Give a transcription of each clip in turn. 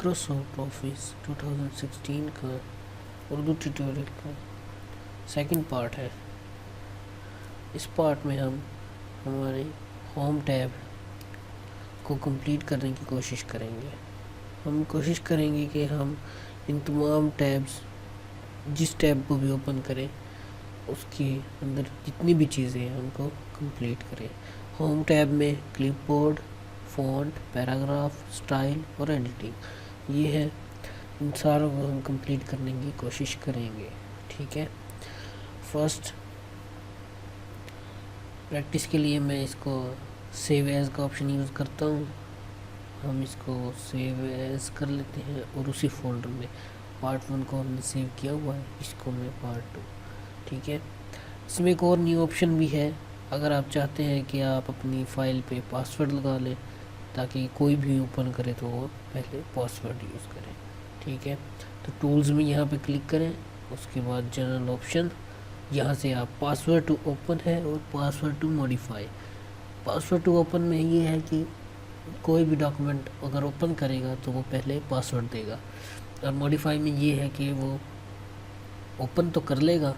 Microsoft office 2016 का Urdu tutorial का second part है। इस पार्ट में हम हमारे होम टैब को कंप्लीट करने की कोशिश करेंगे। हम कोशिश करेंगे कि हम इन तमाम टैब्स जिस टैब को भी ओपन करें उसके अंदर जितनी भी चीज़ें हैं उनको कंप्लीट करें। होम टैब में क्लिपबोर्ड, फ़ॉन्ट, पैराग्राफ, स्टाइल और एडिटिंग ये है। इन सारों को हम कंप्लीट करने की कोशिश करेंगे। ठीक है, फर्स्ट प्रैक्टिस के लिए मैं इसको सेव एज़ का ऑप्शन यूज़ करता हूँ। हम इसको सेव एज़ कर लेते हैं और उसी फोल्डर में पार्ट 1 को हमने सेव किया हुआ है, इसको मैं पार्ट 2। ठीक है, इसमें एक और न्यू ऑप्शन भी है। अगर आप चाहते हैं कि आप अपनी फ़ाइल पे पासवर्ड लगा लें ताकि कोई भी ओपन करे तो वो पहले पासवर्ड यूज़ करें। ठीक है, तो टूल्स में यहाँ पे क्लिक करें, उसके बाद जनरल ऑप्शन, यहाँ से आप पासवर्ड टू ओपन है और password to modify. Password to open में ये है कि कोई भी डॉक्यूमेंट अगर ओपन करेगा तो वो पहले पासवर्ड देगा, और मॉडिफाई में ये है कि वो ओपन तो कर लेगा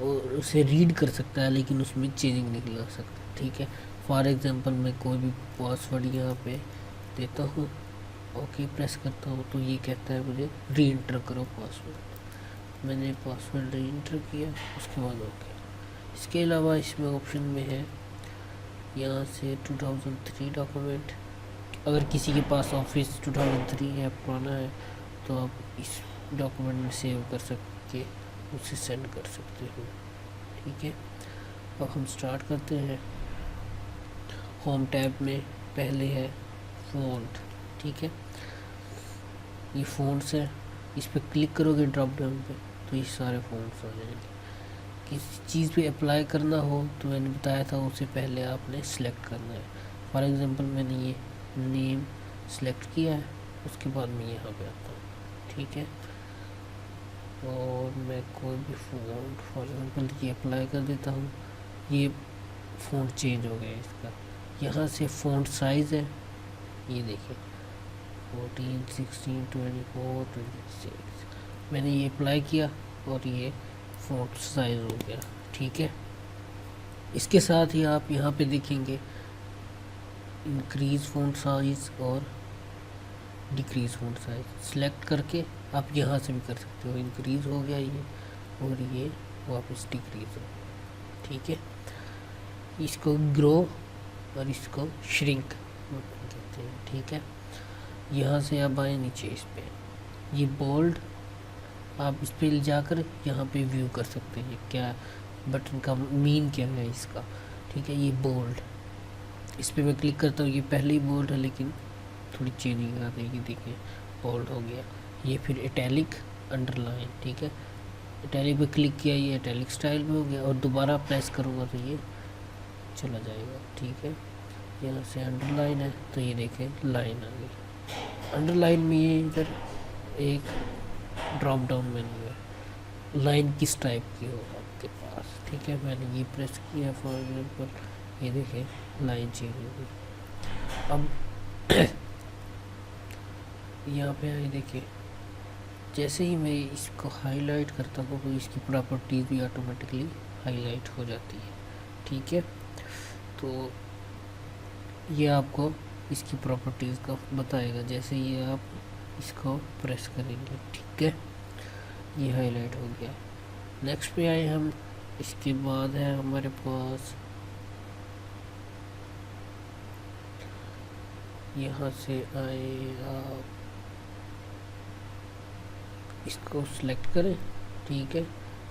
और उसे रीड कर सकता है लेकिन उसमें चेंजिंग नहीं ला सकता। ठीक है, फॉर एग्जांपल मैं कोई भी पासवर्ड यहाँ पे देता हूँ, ओके प्रेस करता हूँ तो ये कहता है मुझे री एंटर करो पासवर्ड। मैंने पासवर्ड री एंटर किया, उसके बाद ओके। इसके अलावा इसमें ऑप्शन में है यहाँ से 2003 डॉक्यूमेंट। अगर किसी के पास ऑफिस 2003 है, पुराना है, तो आप इस डॉक्यूमेंट में सेव कर सकते, उसे सेंड कर सकते हो। ठीक है, अब हम स्टार्ट करते हैं। होम टैब में पहले है फ़ॉन्ट। ठीक है, ये फ़ॉन्ट्स है, इस पर क्लिक करोगे ड्रॉप डाउन पे तो ये सारे फ़ॉन्ट्स आ जाएंगे। किसी चीज़ पे अप्लाई करना हो तो मैंने बताया था उससे पहले आपने सेलेक्ट करना है। फॉर एग्जांपल मैंने ये नेम सेलेक्ट किया है, उसके बाद मैं यहाँ पे आता हूँ। ठीक है, और मैं कोई भी फ़ॉन्ट फॉर एग्जांपल ये अप्लाई कर देता हूँ, ये फ़ॉन्ट चेंज हो गया इसका। यहाँ से फ़ॉन्ट साइज़ है, ये देखिए 14, 16, 24, 26। मैंने ये अप्लाई किया और ये फ़ॉन्ट साइज़ हो गया। ठीक है, इसके साथ ही आप यहाँ पे देखेंगे इंक्रीज़ फ़ॉन्ट साइज़ और डिक्रीज़ फ़ॉन्ट साइज़। सेलेक्ट करके आप यहाँ से भी कर सकते हो, इंक्रीज़ हो गया ये और ये वापस डिक्रीज़ हो गया। ठीक है, इसको ग्रो और इसको श्रिंक कहते हैं। ठीक है, यहाँ से आप आए नीचे, इस पे ये बोल्ड, आप इस पे जाकर यहाँ पे व्यू कर सकते हैं क्या बटन का मीन क्या है इसका। ठीक है, ये बोल्ड, इस पे मैं क्लिक करता हूँ, ये पहले ही बोल्ड है लेकिन थोड़ी चेंजिंग आ गई, देखिए बोल्ड हो गया। ये फिर इटैलिक, अंडरलाइन। ठीक है, इटैलिक पे क्लिक किया, ये इटैलिक स्टाइल में हो गया, और दोबारा प्रेस करूँगा तो ये चला जाएगा। ठीक है, यहाँ से अंडरलाइन है तो ये देखें लाइन आ गई। अंडरलाइन में ये इधर एक ड्रॉप डाउन मेन्यू है, लाइन किस टाइप की हो आपके पास। ठीक है, मैंने ये प्रेस किया फॉर एग्जांपल, ये देखें लाइन चेंज हो गई। अब यहाँ पे आए, देखिए जैसे ही मैं इसको हाईलाइट करता हूँ तो इसकी प्रॉपर्टीज भी ऑटोमेटिकली हाईलाइट हो जाती है। ठीक है, तो ये आपको इसकी प्रॉपर्टीज़ का बताएगा जैसे ये आप इसको प्रेस करेंगे। ठीक है, ये हाईलाइट हो गया। नेक्स्ट पे आए हम, इसके बाद है हमारे पास यहाँ से आए, आप इसको सिलेक्ट करें। ठीक है,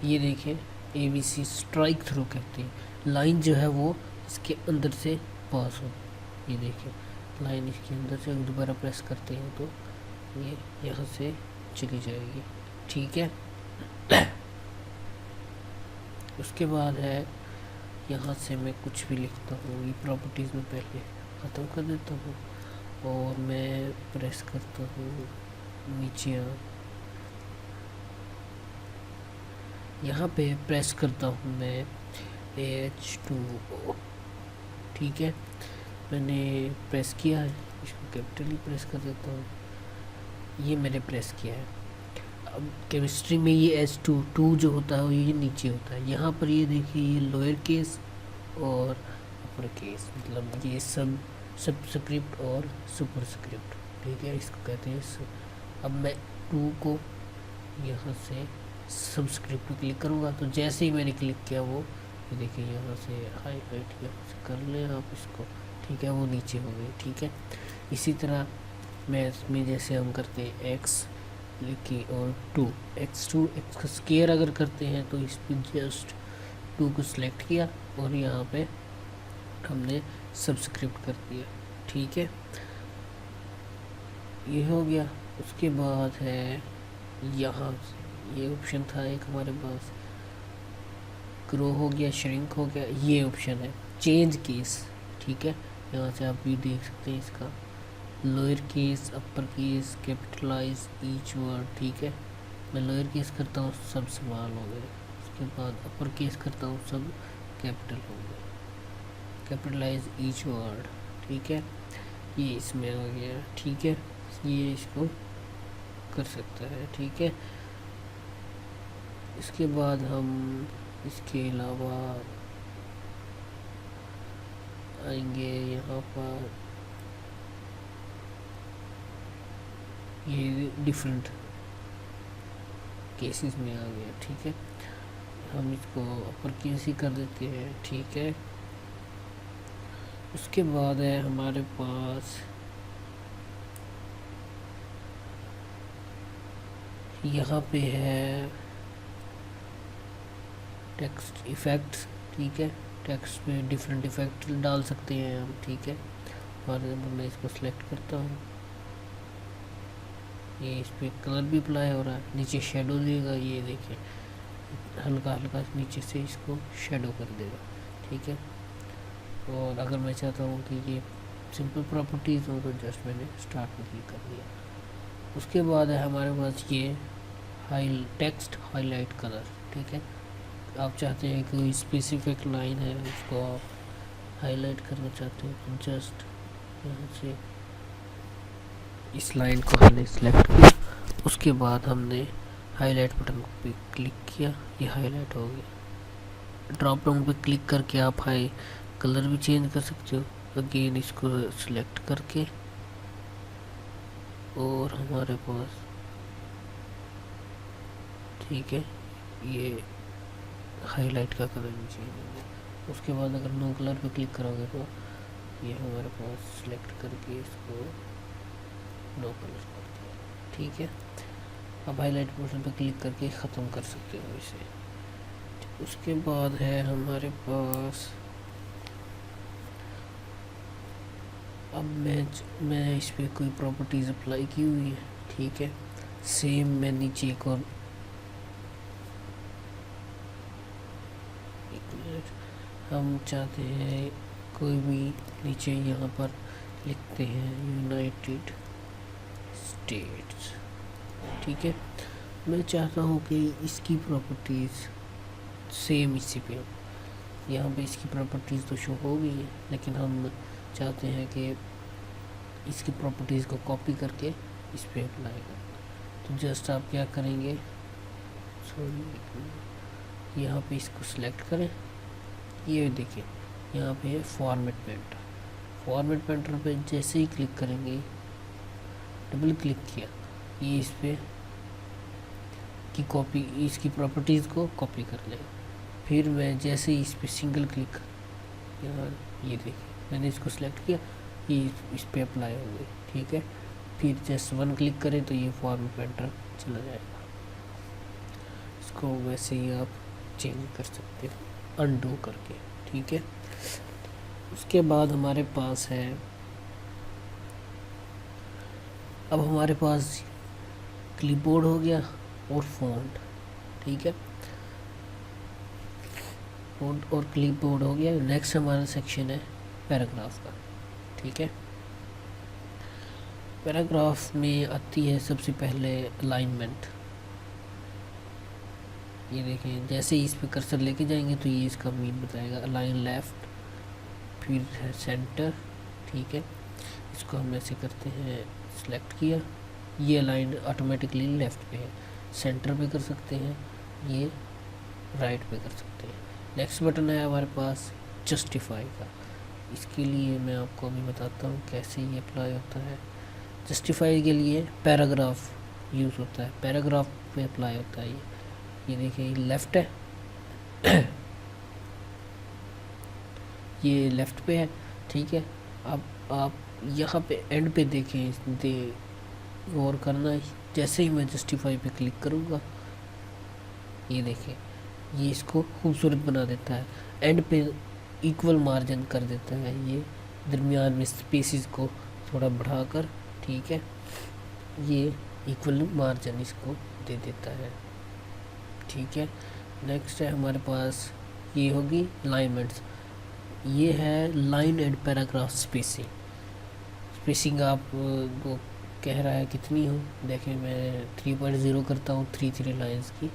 ये देखें ABC स्ट्राइक थ्रू कहते हैं, लाइन जो है वो इसके अंदर से पास हो। ये देखें लाइन इसके अंदर से, दोबारा प्रेस करते हैं तो ये यहाँ से चली जाएगी। ठीक है, उसके बाद है यहाँ से मैं कुछ भी लिखता हूँ, ये प्रॉपर्टीज़ में पहले ख़त्म कर देता हूँ और मैं प्रेस करता हूँ नीचे, यहाँ पे प्रेस करता हूँ मैं H2O। ठीक है, मैंने प्रेस किया है, इसको कैपिटली प्रेस कर देता हूँ। ये मैंने प्रेस किया है। अब केमिस्ट्री में ये H2 जो होता है ये नीचे होता है। यहाँ पर ये देखिए ये लोअर केस और अपर केस, मतलब ये सबस्क्रिप्ट और सुपरस्क्रिप्ट, ठीक है, इसको कहते हैं। अब मैं 2 को यहाँ से सबस्क्रिप्ट पे क्लिक करूँगा तो जैसे ही मैंने क्लिक किया वो ये देखिए यहाँ से हाईलाइट यहाँ से कर लें आप इसको, ठीक है, वो नीचे हो गई, ठीक है। इसी तरह मैथ में जैसे हम करते हैं एक्स लिखी और 2 x2 एक्स का स्केयर अगर करते हैं तो इस पर जस्ट 2 को सिलेक्ट किया और यहाँ पे हमने सबस्क्रिप्ट कर दिया, ठीक है, ये हो गया। उसके बाद है यहाँ ये ऑप्शन था एक हमारे पास, ग्रो हो गया, श्रिंक हो गया, ये ऑप्शन है चेंज केस, ठीक है। यहाँ से आप भी देख सकते हैं इसका lower case, upper case, capitalize each word, ठीक है। मैं लोअर केस करता हूँ सब स्मॉल हो गए, उसके बाद अपर केस करता हूँ सब कैपिटल हो गए, कैपिटलाइज ईच वर्ड, ठीक है, ये इसमें आ गया, ठीक है, ये इसको कर सकता है, ठीक है। इसके बाद हम इसके अलावा आएंगे यहाँ पर, ये डिफरेंट केसेस में आ गया, ठीक है। हम इसको अपर केस ही कर देते हैं, ठीक है। उसके बाद है हमारे पास यहाँ पे है टेक्स्ट इफ़ेक्ट्स, ठीक है, टेक्स्ट में डिफरेंट इफ़ेक्ट डाल सकते हैं हम, ठीक है। और मैं इसको सिलेक्ट करता हूँ, ये इस पर कलर भी अप्लाई हो रहा है, नीचे शेडो देगा, ये देखिए हल्का हल्का नीचे से इसको शेडो कर देगा, ठीक है। और अगर मैं चाहता हूँ कि ये सिंपल प्रॉपर्टीज़ हो तो जस्ट मैंने स्टार्ट में क्लिक कर दिया। उसके बाद है हमारे पास ये टेक्स्ट हाईलाइट कलर, ठीक है। आप चाहते हैं कि कोई स्पेसिफिक लाइन है उसको आप हाईलाइट करना चाहते हैं तो जस्ट यहाँ से इस लाइन को हमने सिलेक्ट किया, उसके बाद हमने हाईलाइट बटन पे क्लिक किया, ये हाईलाइट हो गया। ड्रॉप डाउन पे क्लिक करके आप हाई कलर भी चेंज कर सकते हो, अगेन इसको सिलेक्ट करके, और हमारे पास, ठीक है, ये हाईलाइट का कलर भी चेंज हो गया। उसके बाद अगर नो कलर पे क्लिक करोगे तो ये हमारे पास सिलेक्ट करके इसको नो कलर कर दिया, ठीक है। अब हाईलाइट बटन पे क्लिक करके ख़त्म कर सकते हो इसे। उसके बाद है हमारे पास, अब मैं इस पर कोई प्रॉपर्टीज़ अप्लाई की हुई है, ठीक है। सेम मैं नीचे एक और हम चाहते हैं कोई भी नीचे यहाँ पर लिखते हैं यूनाइटेड स्टेट्स, ठीक है। मैं चाहता हूँ कि इसकी प्रॉपर्टीज़ सेम इसी पे, यहाँ पे इसकी प्रॉपर्टीज़ तो शो हो गई है, लेकिन हम चाहते हैं कि इसकी प्रॉपर्टीज़ को कॉपी करके इस पे अप्लाई करें। तो जस्ट आप क्या करेंगे, सॉरी, यहाँ पे इसको सिलेक्ट करें, ये देखिए यहाँ पे है फॉर्मेट पेंटर। फॉर्मेट पेंटर पे जैसे ही क्लिक करेंगे, डबल क्लिक किया, ये इस पे की कॉपी, इसकी प्रॉपर्टीज़ को कॉपी कर लेगा। फिर मैं जैसे ही इस पे सिंगल क्लिक, यहाँ ये देखिए मैंने इसको सिलेक्ट किया, ये इस पे अप्लाई हो गई, ठीक है। फिर जस्ट 1 क्लिक करें तो ये फॉर्मेट पेंटर चला जाएगा। इसको वैसे ही आप चेंज कर सकते हो अनडू करके, ठीक है। उसके बाद हमारे पास है, अब हमारे पास क्लिपबोर्ड हो गया और फ़ॉन्ट, ठीक है, फ़ॉन्ट और क्लिपबोर्ड हो गया। नेक्स्ट हमारा सेक्शन है पैराग्राफ का, ठीक है। पैराग्राफ में आती है सबसे पहले अलाइनमेंट, ये देखें जैसे ही इस पे कर्सर लेके जाएंगे तो ये इसका मीन बताएगा, अलाइन लेफ्ट, फिर है सेंटर, ठीक है। इसको हम ऐसे करते हैं, सिलेक्ट किया, ये अलाइन ऑटोमेटिकली लेफ़्ट पे है, सेंटर पे कर सकते हैं, ये राइट पे कर सकते हैं। नेक्स्ट बटन है हमारे पास जस्टिफाई का। इसके लिए मैं आपको अभी बताता हूँ कैसे ये अप्लाई होता है। जस्टिफाई के लिए पैराग्राफ यूज़ होता है, पैराग्राफ पे अप्लाई होता है ये देखिए ये लेफ़्ट है ये लेफ़्ट पे है, ठीक है। अब आप यहाँ पे एंड पे देखें, गौर करना, जैसे ही मैं जस्टिफाई पे क्लिक करूँगा ये देखें ये इसको खूबसूरत बना देता है, एंड पे इक्वल मार्जिन कर देता है, ये दरमियान में स्पेसिस को थोड़ा बढ़ाकर, ठीक है, ये इक्वल मार्जिन इसको दे देता है, ठीक है। नेक्स्ट है हमारे पास ये होगी अलाइनमेंट्स, ये है line and paragraph spacing. Spacing आप वो कह रहा है कितनी हो, देखिए मैं 3.0 करता हूँ, 3 लाइन्स की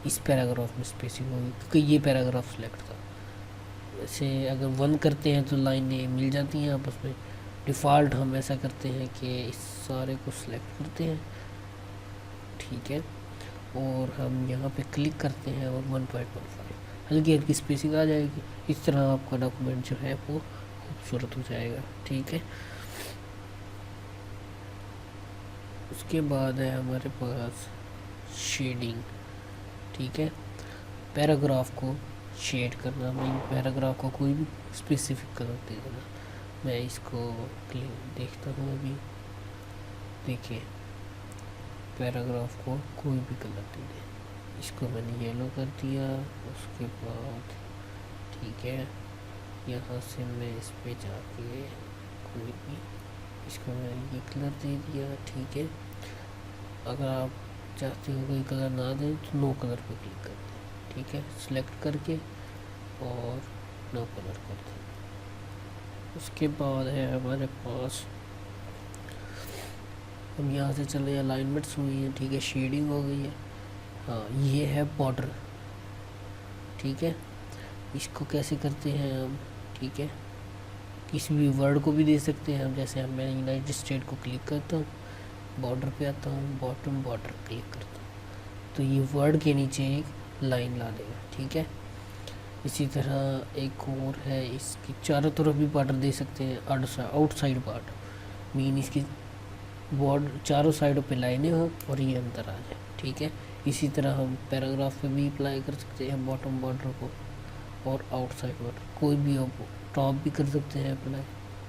इस पैराग्राफ में स्पेसिंग होगी क्योंकि ये पैराग्राफ सेलेक्ट था। वैसे अगर 1 करते हैं तो लाइनें मिल जाती हैं आपस में, डिफ़ॉल्ट हम ऐसा करते हैं कि इस सारे को सिलेक्ट करते हैं, ठीक है, और हम यहाँ पे क्लिक करते हैं और 1.15 हल्की हल्की स्पेसिंग आ जाएगी। इस तरह आपका डॉक्यूमेंट जो है वो खूबसूरत हो जाएगा, ठीक है। उसके बाद है हमारे पास शेडिंग, ठीक है, पैराग्राफ को शेड करना, मीन पैराग्राफ को कोई भी स्पेसिफिक कलर दे देना। मैं इसको देखता हूँ अभी, देखिए पैराग्राफ को कोई भी कलर दे दे, इसको मैंने येलो कर दिया। उसके बाद ठीक है, यहाँ से मैं इस पे जाके कोई भी, इसको मैंने ये कलर दे दिया, ठीक है। अगर आप चाहते हो कोई कलर ना दें तो नो कलर पे क्लिक कर दें, ठीक है, सिलेक्ट करके और नो कलर कर दें। उसके बाद है हमारे पास, हम यहाँ से चले, अलाइनमेंट्स हुई है, ठीक है, शेडिंग हो गई है, हाँ ये है बॉर्डर, ठीक है। इसको कैसे करते हैं हम, ठीक है, किसी भी वर्ड को भी दे सकते हैं हम, जैसे मैं यूनाइटेड स्टेट को क्लिक करता हूँ, बॉर्डर पे आता हूँ, बॉटम बॉर्डर क्लिक करता हूँ तो ये वर्ड के नीचे एक लाइन ला देगा, ठीक है। इसी तरह एक और है, इसकी चारों तरफ भी बॉर्डर दे सकते हैं, आउटसाइड बॉर्डर, मीन इसकी बॉर्डर चारों साइडों पे लाइनें हो और ये अंदर आ जाए, ठीक है। इसी तरह हम पैराग्राफ पे भी अप्लाई कर सकते हैं बॉटम बॉर्डर को और आउटसाइड बॉर्डर, कोई भी आप टॉप भी कर सकते हैं अप्लाई,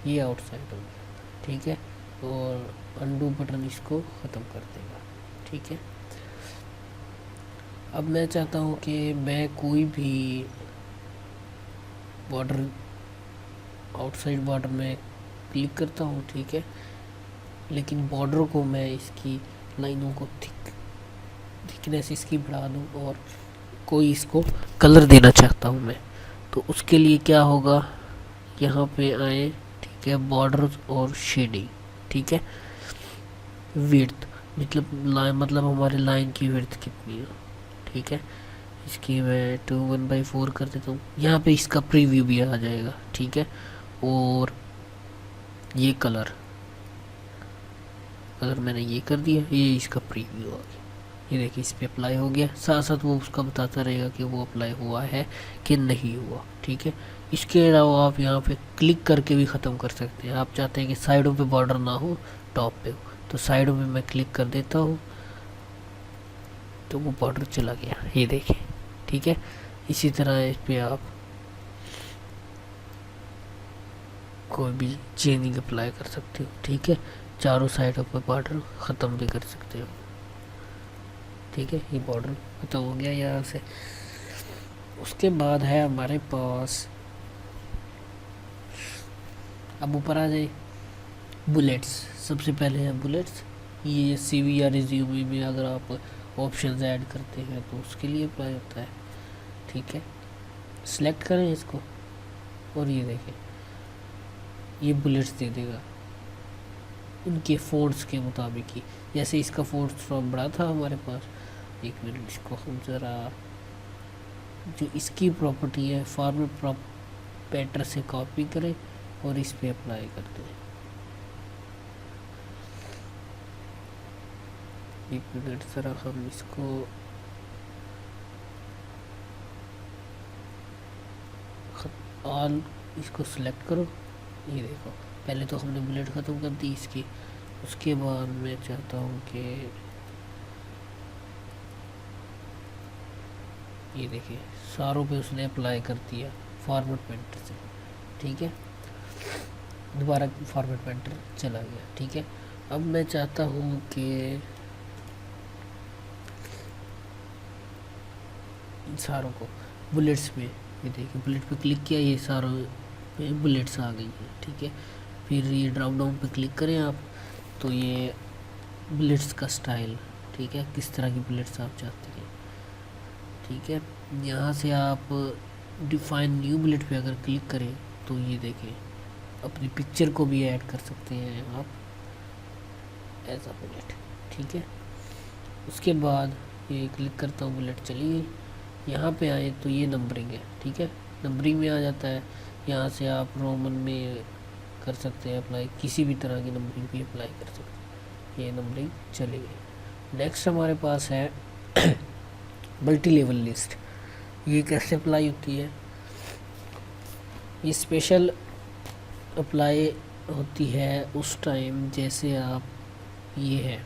ये आउटसाइड हो गया, ठीक है, और अंडू बटन इसको ख़त्म कर देगा, ठीक है। अब मैं चाहता हूँ कि मैं कोई भी बॉर्डर, आउटसाइड बॉर्डर में क्लिक करता हूँ, ठीक है, लेकिन बॉर्डर को मैं इसकी लाइनों को थिकनेस इसकी बढ़ा दूँ और कोई इसको कलर देना चाहता हूँ मैं, तो उसके लिए क्या होगा, यहाँ पे आए, ठीक है, बॉर्डर और शेडिंग, ठीक है, विड्थ मतलब हमारे लाइन की विड्थ कितनी है, ठीक है, इसकी मैं 1/4 कर देता हूँ। यहाँ पे इसका प्रीव्यू भी आ जाएगा, ठीक है, और ये कलर अगर मैंने ये कर दिया, ये इसका प्रीव्यू आ गया, ये देखिए इस पे अप्लाई हो गया, साथ साथ वो उसका बताता रहेगा कि वो अप्लाई हुआ है कि नहीं हुआ, ठीक है। इसके अलावा आप यहाँ पे क्लिक करके भी ख़त्म कर सकते हैं, आप चाहते हैं कि साइडों पे बॉर्डर ना हो, टॉप पे हो, तो साइडों में मैं क्लिक कर देता हूँ तो वो बॉर्डर चला गया, ये देखें, ठीक है। इसी तरह इस पे आप कोई भी चेंजिंग अप्लाई कर सकते हो, ठीक है, चारों साइडों पे बॉर्डर ख़त्म भी कर सकते हो, ठीक है, ये बॉर्डर ख़त्म हो गया यहाँ से। उसके बाद है हमारे पास, अब ऊपर आ जाए बुलेट्स, सबसे पहले है बुलेट्स, ये CV या रिज्यूमे में अगर आप ऑप्शंस ऐड करते हैं तो उसके लिए अप्लाई होता है, ठीक है। सिलेक्ट करें इसको और ये देखें ये बुलेट्स दे देगा उनके फ़ॉन्ट्स के मुताबिक ही, जैसे इसका फ़ॉन्ट थोड़ा बड़ा था हमारे पास, एक मिनट, इसको हम ज़रा जो इसकी प्रॉपर्टी है फॉर्मेट पैटर से कॉपी करें और इस पे अप्लाई कर दें, एक मिनट ज़रा हम इसको ऑल इसको सिलेक्ट करो। ये देखो पहले तो हमने बुलेट ख़त्म कर दी इसकी, उसके बाद मैं चाहता हूँ कि ये देखिए सारों पे उसने अप्लाई कर दिया फॉर्मेट पेंटर से, ठीक है। दोबारा फॉर्मेट पेंटर चला गया, ठीक है। अब मैं चाहता हूँ कि इन सारों को बुलेट्स में, ये देखिए बुलेट पे क्लिक किया, ये सारों पे बुलेट्स आ गई है, ठीक है। फिर ये ड्रॉप डाउन पे क्लिक करें आप, तो ये बुलेट्स का स्टाइल, ठीक है, किस तरह की बुलेट्स आप चाहते हैं, ठीक है। यहाँ से आप डिफाइन न्यू बुलेट पे अगर क्लिक करें तो ये देखें अपनी पिक्चर को भी ऐड कर सकते हैं आप एज अ बुलेट, ठीक है। उसके बाद ये क्लिक करता हूँ, बुलेट चली गई। यहाँ पे आए तो ये नंबरिंग है, ठीक है, नंबरिंग में आ जाता है। यहाँ से आप रोमन में कर सकते हैं अप्लाई, किसी भी तरह की नंबरिंग भी अप्लाई कर सकते हैं। ये नंबरिंग चली गई। नेक्स्ट हमारे पास है मल्टी लेवल लिस्ट। ये कैसे अप्लाई होती है? ये स्पेशल अप्लाई होती है उस टाइम जैसे आप, ये है,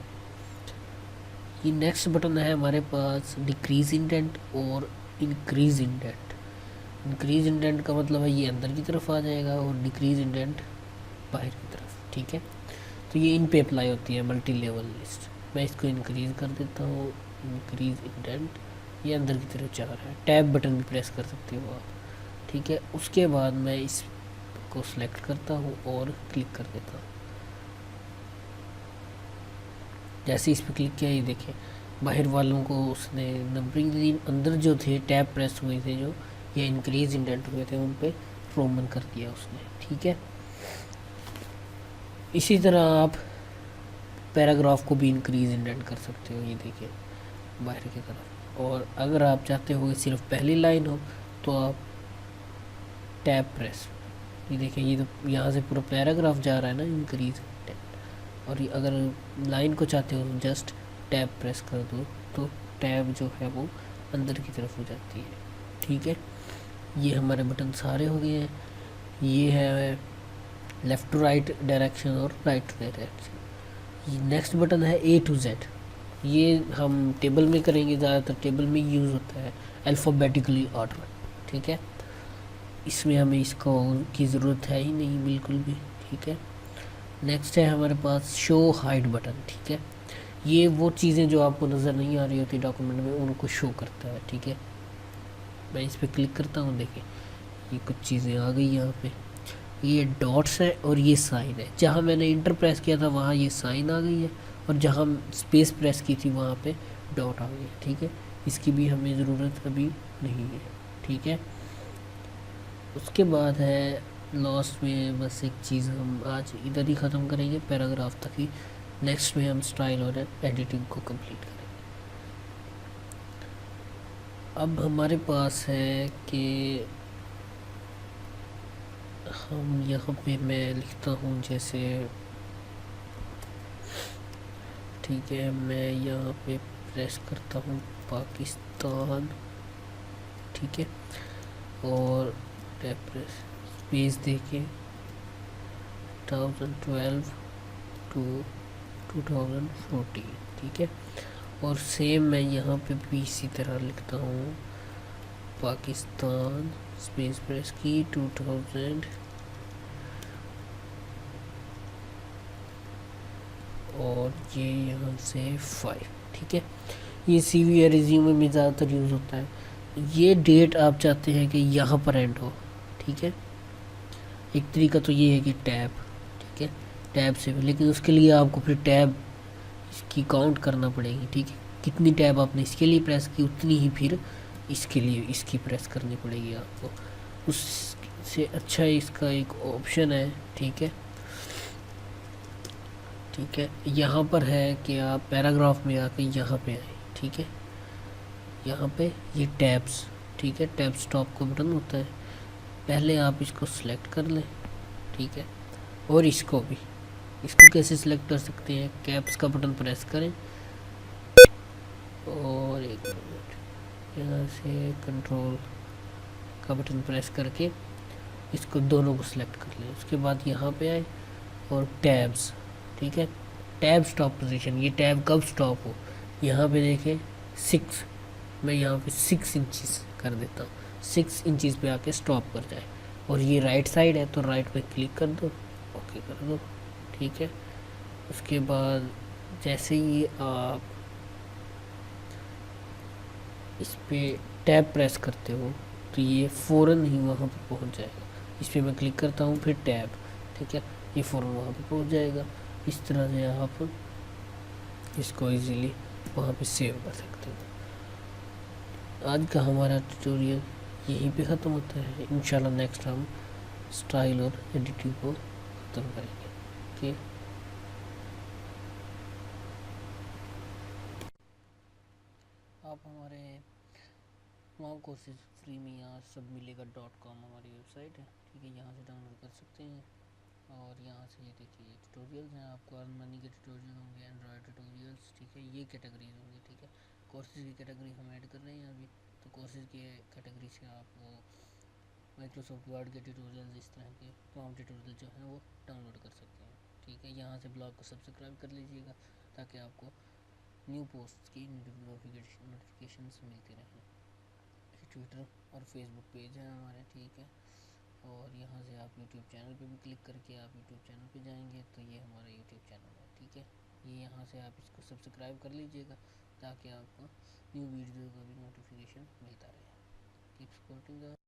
ये नेक्स्ट बटन है हमारे पास डिक्रीज इंडेंट और इंक्रीज इंडेंट। इंक्रीज इंडेंट का मतलब है ये अंदर की तरफ आ जाएगा और डिक्रीज इंडेंट बाहर की तरफ, ठीक है। तो ये इन पे अप्लाई होती है मल्टी लेवल लिस्ट। मैं इसको इंक्रीज कर देता हूँ, इंक्रीज इंडेंट, ये अंदर की तरफ जा रहा है। टैब बटन भी प्रेस कर सकते हो आप, ठीक है। उसके बाद मैं इसको सिलेक्ट करता हूँ और क्लिक कर देता हूँ। जैसे इस पर क्लिक किया, ये देखें बाहर वालों को उसने नंबरिंग दी, अंदर जो थे टैब प्रेस हुए थे, जो ये इंक्रीज इंडेंट हुए थे, उन पे रोमन कर दिया उसने, ठीक है। इसी तरह आप पैराग्राफ को भी इंक्रीज इंडेंट कर सकते हो, ये देखिए बाहर की तरफ। और अगर आप चाहते हो कि सिर्फ पहली लाइन हो तो आप टैब प्रेस, ये देखिए ये तो यहाँ से पूरा पैराग्राफ जा रहा है ना इंक्रीज। और अगर लाइन को चाहते हो तो जस्ट टैब प्रेस कर दो, तो टैब जो है वो अंदर की तरफ हो जाती है, ठीक है। ये हमारे बटन सारे हो गए हैं। ये है लेफ़्ट टू राइट डायरेक्शन और राइट टू डायरेक्शन। ये नेक्स्ट बटन है ए टू जेड। ये हम टेबल में करेंगे, ज़्यादातर टेबल में यूज़ होता है अल्फ़ाबेटिकली ऑर्डर, ठीक है। इसमें हमें इसको की ज़रूरत है ही नहीं बिल्कुल भी, ठीक है। नेक्स्ट है हमारे पास शो हाइड बटन, ठीक है। ये वो चीज़ें जो आपको नज़र नहीं आ रही होती डॉक्यूमेंट में, उनको शो करता है, ठीक है। मैं इस पर क्लिक करता हूँ, देखिए ये कुछ चीज़ें आ गई यहाँ पे। ये डॉट्स है और ये साइन है। जहाँ मैंने इंटर प्रेस किया था वहाँ ये साइन आ गई है, और जहाँ स्पेस प्रेस की थी वहाँ पे डॉट आ गई है, ठीक है। इसकी भी हमें ज़रूरत अभी नहीं है, ठीक है। उसके बाद है लास्ट में बस एक चीज़ हम आज इधर ही ख़त्म करेंगे, पैराग्राफ तक ही। नेक्स्ट में हम स्टाइल और एडिटिंग को कंप्लीट करेंगे। अब हमारे पास है कि हम यहाँ पे मैं लिखता हूँ जैसे, ठीक है, मैं यहाँ पे प्रेस करता हूँ पाकिस्तान, ठीक है, और प्रेस स्पेस देके 2012 टू 2014, ठीक है। और सेम मैं यहाँ पे भी इसी तरह लिखता हूँ पाकिस्तान स्पेस प्रेस की 2000 और ये यहाँ से 5, ठीक है। ये CV या रिज्यूमे में ज़्यादातर यूज़ होता है। ये डेट आप चाहते हैं कि यहाँ पर एंड हो, ठीक है। एक तरीका तो ये है कि टैब, ठीक है, टैब से, लेकिन उसके लिए आपको फिर टैब इसकी काउंट करना पड़ेगी, ठीक है। कितनी टैब आपने इसके लिए प्रेस की उतनी ही फिर इसके लिए इसकी प्रेस करनी पड़ेगी आपको। उससे अच्छा इसका एक ऑप्शन है, ठीक है, ठीक है। यहाँ पर है कि आप पैराग्राफ में आके यहाँ पे आए, ठीक है। यहाँ पे ये टैब्स, ठीक है, टैब स्टॉप का बटन होता है। पहले आप इसको सिलेक्ट कर लें, ठीक है, और इसको भी, इसको कैसे सिलेक्ट कर सकते हैं? कैप्स का बटन प्रेस करें और एक मिनट, यहाँ से कंट्रोल का बटन प्रेस करके इसको दोनों को सिलेक्ट कर लें। उसके बाद यहाँ पे आए और टैब्स, ठीक है, टैब स्टॉप पोजीशन, ये टैब कब स्टॉप हो, यहाँ पे देखें 6, मैं यहाँ पे 6 इंचज़ कर देता हूँ, 6 इंचज़ पे आके स्टॉप कर जाए। और ये राइट साइड है तो राइट पे क्लिक कर दो, ओके कर दो, ठीक है। उसके बाद जैसे ही आप इस पर टैब प्रेस करते हो तो ये फ़ौरन ही वहाँ पर पहुँच जाएगा। इस पर मैं क्लिक करता हूँ फिर टैब, ठीक है, ये फ़ौरन वहाँ पर पहुँच जाएगा। इस तरह से आप इसको इजीली वहाँ पे सेव कर सकते हो। आज का हमारा ट्यूटोरियल यहीं पे ख़त्म होता है। इंशाल्लाह नेक्स्ट हम स्टाइल और एडिटिंग को ख़त्म करेंगे। ओके, आप हमारे तमाम कोर्सेज फ्री में यहाँ सब मिलेगा .com हमारी वेबसाइट है, ठीक है, यहाँ से डाउनलोड कर सकते हैं। और यहाँ से ये देखिए ट्यूटोरियल्स हैं, आपको अर्न मनी के ट्यूटोरियल होंगे, एंड्रॉयड ट्यूटोरियल्स, ठीक है, ये कैटेगरीज होंगी, ठीक है। कोर्सेज की कैटेगरी हम ऐड कर रहे हैं अभी, तो कोर्सेज की कैटेगरी से आप वो माइक्रोसॉफ्ट वर्ड के ट्यूटोरियल्स, इस तरह के तमाम ट्यूटोरियल जो हैं वो डाउनलोड कर सकते हैं, ठीक है। यहाँ से ब्लॉग को सब्सक्राइब कर लीजिएगा ताकि आपको न्यू पोस्ट की नोटिफिकेशंस मिलती रहें। ट्विटर और फेसबुक पेज है हमारे, ठीक है। और यहाँ से आप यूट्यूब चैनल पे भी क्लिक करके आप यूट्यूब चैनल पे जाएंगे तो ये हमारा यूट्यूब चैनल है, ठीक है। ये यहाँ से आप इसको सब्सक्राइब कर लीजिएगा ताकि आपको न्यू वीडियो का भी नोटिफिकेशन मिलता रहे। Keep supporting.